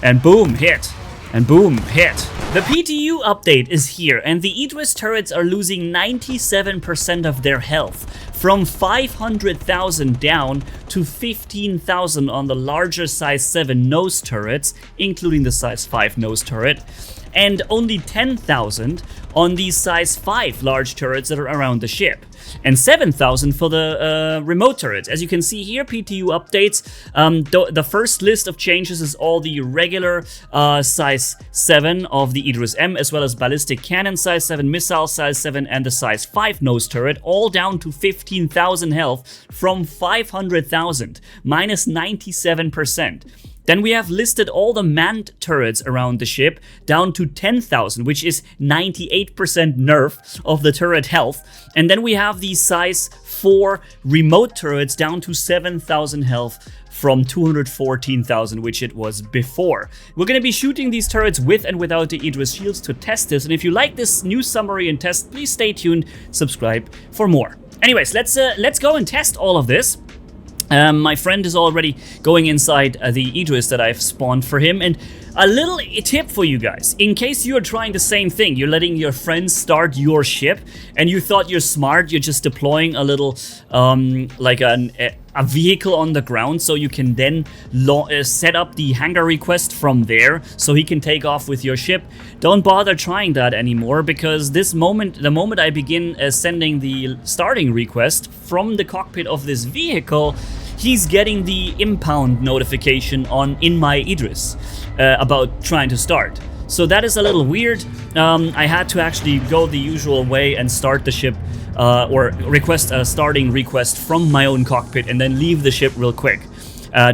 And boom, hit. And boom, hit. The PTU update is here, and the IDRIS turrets are losing 97% of their health, from 500,000 down to 15,000 on the larger size 7 nose turrets, including the size 5 nose turret, and only 10,000 on the size 5 large turrets that are around the ship, and 7,000 for the remote turrets. As you can see here, PTU updates, the first list of changes is all the regular size 7 of the IDRIS M, as well as ballistic cannon size 7, missile size 7, and the size 5 nose turret, all down to 15,000 health from 500,000, minus 97%. Then we have listed all the manned turrets around the ship down to 10,000, which is 98% nerf of the turret health. And then we have the size 4 remote turrets down to 7,000 health from 214,000, which it was before. We're going to be shooting these turrets with and without the IDRIS shields to test this. And if you like this new summary and test, please stay tuned, subscribe for more. Anyways, let's go and test all of this. My friend is already going inside the IDRIS that I've spawned for him, and a little tip for you guys, in case you're trying the same thing, you're letting your friends start your ship, and you thought you're smart, you're just deploying a little, like a vehicle on the ground, so you can then set up the hangar request from there, so he can take off with your ship. Don't bother trying that anymore, because the moment I begin sending the starting request from the cockpit of this vehicle, he's getting the impound notification in my IDRIS about trying to start. So that is a little weird. I had to actually go the usual way and start the ship or request a starting request from my own cockpit and then leave the ship real quick.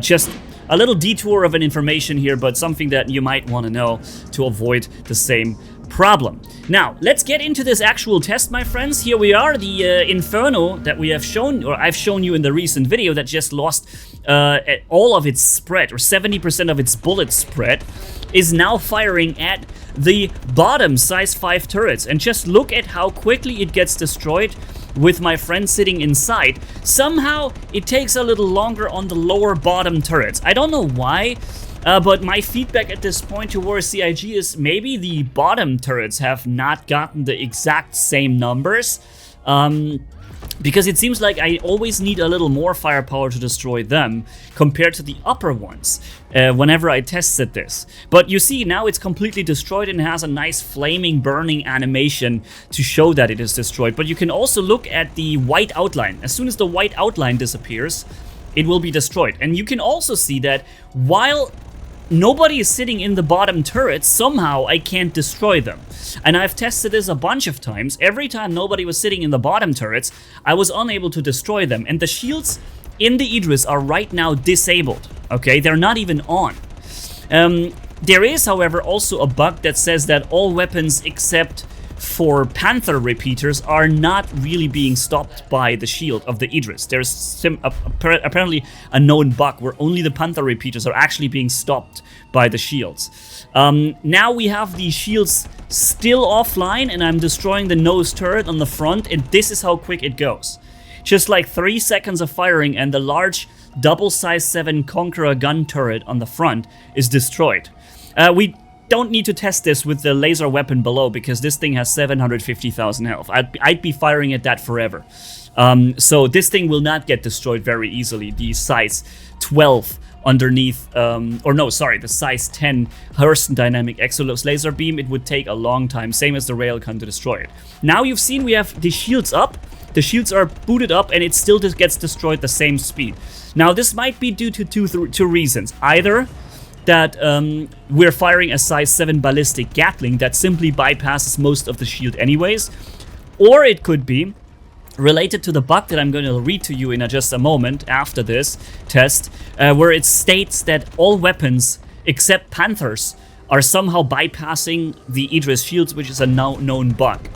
Just a little detour of an information here, but something that you might want to know to avoid the same problem. Now, let's get into this actual test, my friends. Here we are, the Inferno that we have shown, or I've shown you in the recent video, that just lost all of its spread, or 70% of its bullet spread, is now firing at the bottom size 5 turrets. And just look at how quickly it gets destroyed with my friend sitting inside. Somehow, it takes a little longer on the lower bottom turrets. I don't know why. But my feedback at this point towards CIG is maybe the bottom turrets have not gotten the exact same numbers. Because it seems like I always need a little more firepower to destroy them compared to the upper ones whenever I tested this. But you see, now it's completely destroyed and has a nice flaming, burning animation to show that it is destroyed. But you can also look at the white outline. As soon as the white outline disappears, it will be destroyed. And you can also see that while nobody is sitting in the bottom turrets, somehow I can't destroy them. And I've tested this a bunch of times. Every time nobody was sitting in the bottom turrets, I was unable to destroy them. And the shields in the IDRIS are right now disabled. Okay, they're not even on. There is, however, also a bug that says that all weapons except for Panther repeaters are not really being stopped by the shield of the IDRIS. There's apparently a known bug where only the Panther repeaters are actually being stopped by the shields. Now we have the shields still offline, and I'm destroying the nose turret on the front, and this is how quick it goes. Just like 3 seconds of firing, and the large double size 7 Conqueror gun turret on the front is destroyed. We don't need to test this with the laser weapon below, because this thing has 750,000 health. I'd be firing at that forever. So this thing will not get destroyed very easily. The size 12 underneath, the size 10 Hurston Dynamic Exolos laser beam, it would take a long time, same as the railgun, to destroy it. Now you've seen we have the shields up. The shields are booted up, and it still just gets destroyed the same speed. Now this might be due to two reasons. Either that we're firing a size 7 ballistic Gatling that simply bypasses most of the shield anyways, or it could be related to the bug that I'm going to read to you in just a moment after this test, where it states that all weapons except Panthers are somehow bypassing the IDRIS shields, which is a known bug.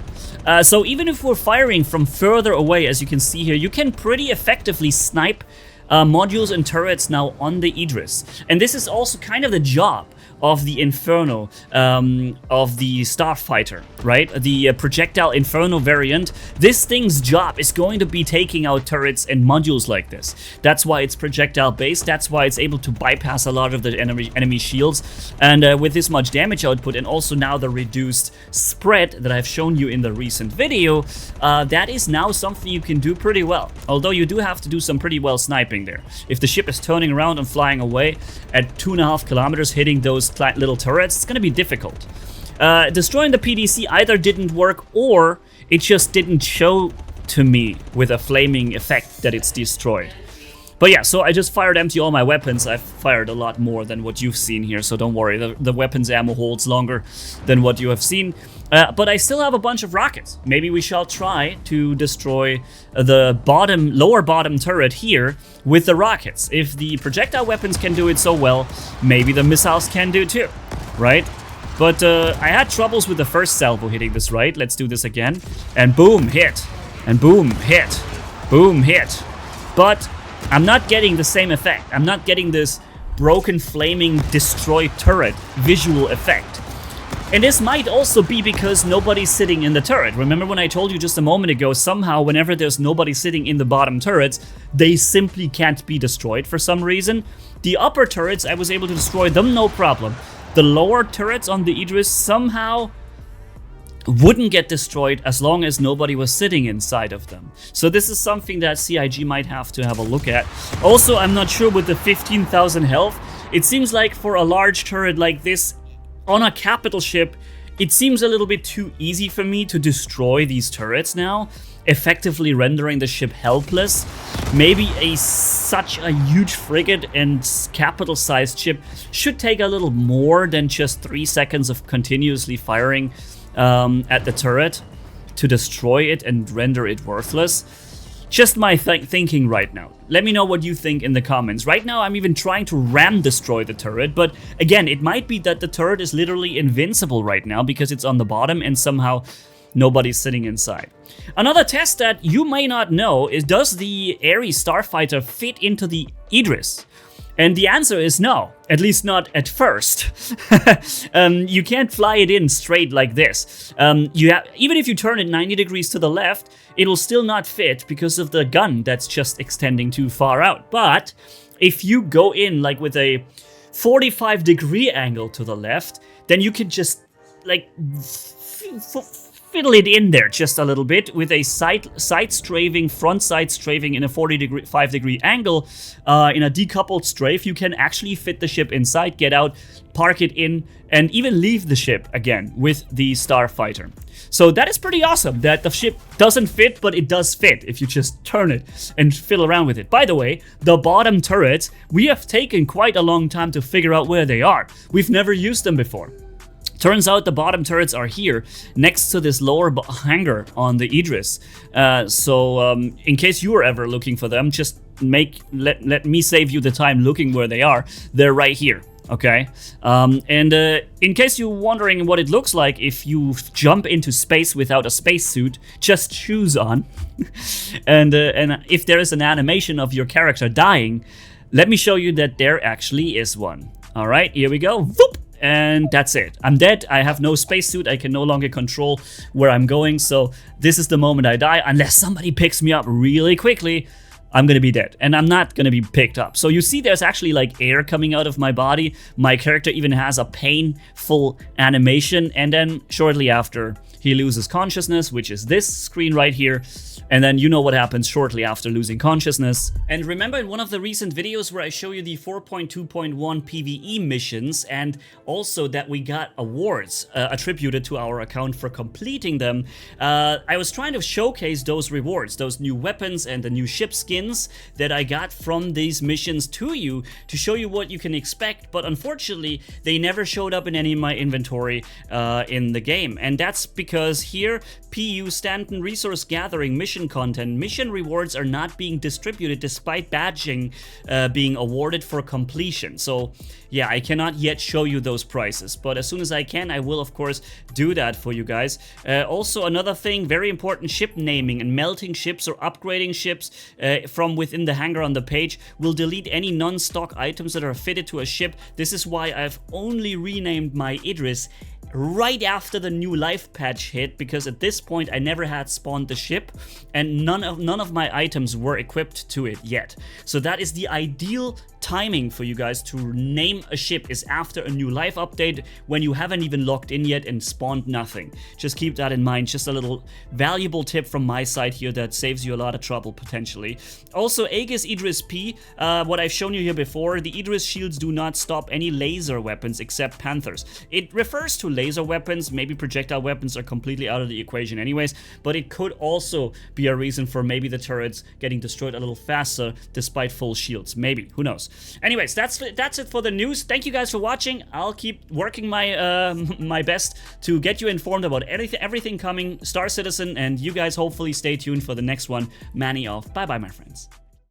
So even if we're firing from further away, as you can see here, you can pretty effectively snipe modules and turrets now on the IDRIS. And this is also kind of the job of the Inferno, of the Starfighter, right? The projectile Inferno variant. This thing's job is going to be taking out turrets and modules like this. That's why it's projectile based. That's why it's able to bypass a lot of the enemy shields. And with this much damage output, and also now the reduced spread that I've shown you in the recent video, that is now something you can do pretty well. Although you do have to do some pretty well sniping there. If the ship is turning around and flying away at 2.5 kilometers, hitting those little turrets, it's going to be difficult. Destroying the PDC either didn't work, or it just didn't show to me with a flaming effect that it's destroyed. But yeah, so I just fired empty all my weapons. I've fired a lot more than what you've seen here, so don't worry. The weapons ammo holds longer than what you have seen. But I still have a bunch of rockets. Maybe we shall try to destroy the lower bottom turret here with the rockets. If the projectile weapons can do it so well, maybe the missiles can do too, right? But I had troubles with the first salvo hitting this right. Let's do this again. And boom, hit. And boom, hit. Boom, hit. But I'm not getting the same effect. I'm not getting this broken, flaming, destroyed turret visual effect. And this might also be because nobody's sitting in the turret. Remember when I told you just a moment ago, somehow whenever there's nobody sitting in the bottom turrets, they simply can't be destroyed for some reason. The upper turrets, I was able to destroy them, no problem. The lower turrets on the IDRIS somehow wouldn't get destroyed as long as nobody was sitting inside of them. So this is something that CIG might have to have a look at. Also, I'm not sure with the 15,000 health, it seems like for a large turret like this on a capital ship, it seems a little bit too easy for me to destroy these turrets now, effectively rendering the ship helpless. Maybe such a huge frigate and capital-sized ship should take a little more than just 3 seconds of continuously firing at the turret to destroy it and render it worthless. Just my thinking right now. Let me know what you think in the comments. Right now I'm even trying to ram destroy the turret, but again, it might be that the turret is literally invincible right now because it's on the bottom and somehow nobody's sitting inside. Another test that you may not know is, does the Ares Starfighter fit into the IDRIS? And the answer is no, at least not at first. You can't fly it in straight like this. Even if you turn it 90 degrees to the left, it'll still not fit because of the gun that's just extending too far out. But if you go in like with a 45-degree angle to the left, then you can just like fiddle it in there just a little bit with a side strafing, front side strafing in a 45-degree angle. In a decoupled strafe, you can actually fit the ship inside, get out, park it in, and even leave the ship again with the Starfighter. So that is pretty awesome that the ship doesn't fit, but it does fit if you just turn it and fiddle around with it. By the way, the bottom turrets, we have taken quite a long time to figure out where they are. We've never used them before. Turns out the bottom turrets are here, next to this lower hangar on the IDRIS. So in case you were ever looking for them, just let me save you the time looking where they are. They're right here, okay? In case you're wondering what it looks like if you jump into space without a spacesuit, just shoes on. and if there is an animation of your character dying, let me show you that there actually is one. All right, here we go. Whoop! And that's it. I'm dead. I have no spacesuit. I can no longer control where I'm going. So this is the moment I die. Unless somebody picks me up really quickly, I'm gonna be dead. And I'm not gonna be picked up. So you see there's actually like air coming out of my body. My character even has a painful animation. And then shortly after, he loses consciousness, which is this screen right here. And then you know what happens shortly after losing consciousness. And remember in one of the recent videos where I show you the 4.2.1 PvE missions, and also that we got awards attributed to our account for completing them, I was trying to showcase those rewards, those new weapons and the new ship skins that I got from these missions to you to show you what you can expect, but unfortunately they never showed up in any of my inventory in the game. And that's because here, PU Stanton Resource Gathering mission content, mission rewards are not being distributed despite badging being awarded for completion. So yeah, I cannot yet show you those prices, but as soon as I can, I will of course do that for you guys. Also another thing, very important, ship naming and melting ships or upgrading ships from within the hangar on the page will delete any non-stock items that are fitted to a ship. This is why I've only renamed my IDRIS right after the new life patch hit, because at this point I never had spawned the ship and none of my items were equipped to it yet. So that is the ideal timing for you guys to name a ship, is after a new life update when you haven't even logged in yet and spawned nothing. Just keep that in mind. Just a little valuable tip from my side here that saves you a lot of trouble potentially. Also, Aegis IDRIS P, what I've shown you here before, the IDRIS shields do not stop any laser weapons except Panthers. It refers to laser weapons, maybe projectile weapons are completely out of the equation anyways, but it could also be a reason for maybe the turrets getting destroyed a little faster despite full shields. Maybe, who knows. Anyways, that's it for the news. Thank you guys for watching. I'll keep working my my best to get you informed about everything coming Star Citizen, and you guys hopefully stay tuned for the next one. Manni off. Bye bye, my friends.